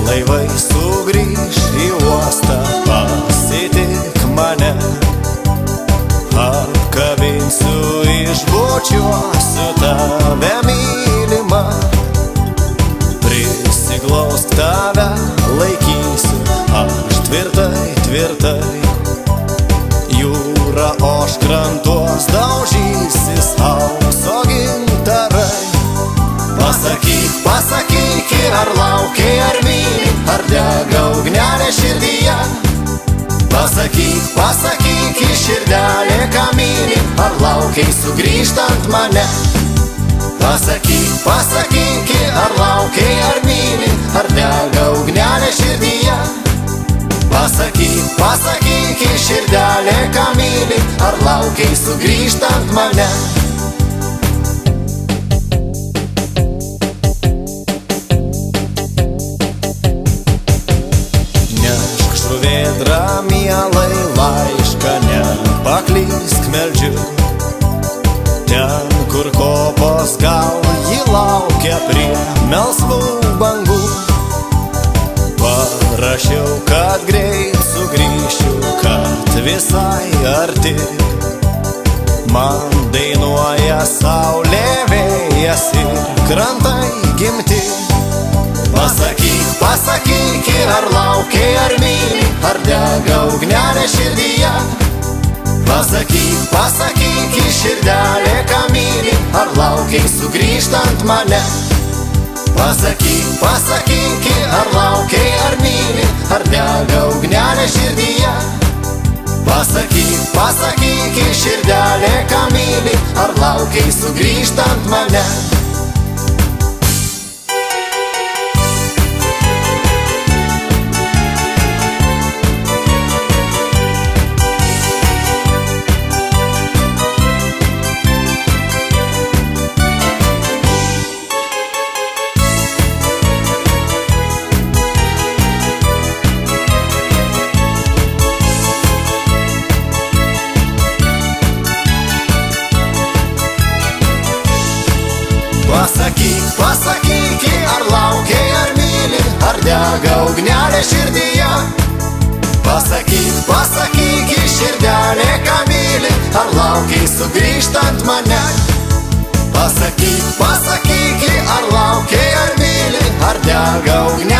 laivai sugrįž į uostą, pasitik mane. Apkabinsiu, išbučiuosiu tave mylimą, prisiglaust tave laikysiu aš tvirtai, tvirtai. Jūra oš krantuos daužysis aukso gintarai. Pasakyk, pasakyk, ar laukiai, ar myli, ar dega ugnelė širdyje. Pasakyk, pasakyk, širdelė, ką myli, ar laukiai sugrįžtant mane. Pasakyk, pasakyk, ar laukiai, ar myli, ar dega ugnelė širdyje. Pasakyk, pasakyk, širdelė, ką myli, ar laukiai sugrįžtant mane. Nešk žuvėdrą mielai laišką, nepaklysk meldžiu. Ten, kur kopos gal, ji laukia prie melsvų bangų. Parašiau, kad greit sugrįšiu, kad visai arti. Man dainuoja saulė, vėjas ir krantai gimti. Pasakyk, pasakyk, ar laukiai, ar myli, ar dega ugnelė širdyje. Pasakyk, pasakyk, širdelė, ką myli, ar laukiai sugrįžtant mane. Pasakyk, pasakyk, ar laukiai, ar myli, ar dega ugnelė širdyje. Pasakyk, pasakyk, širdelė, ką myli, ar laukiai sugrįžtant mane. Pasakyk, pasakyk, ar laukiai, ar myli, ar dega ugnelė širdyje. Pasakyk, pasakyk, širdelė, ką myli, ar laukiai sugrįžtant mane. Pasakyk, pasakyk, ar laukiai, ar myli, ar dega ugnelė.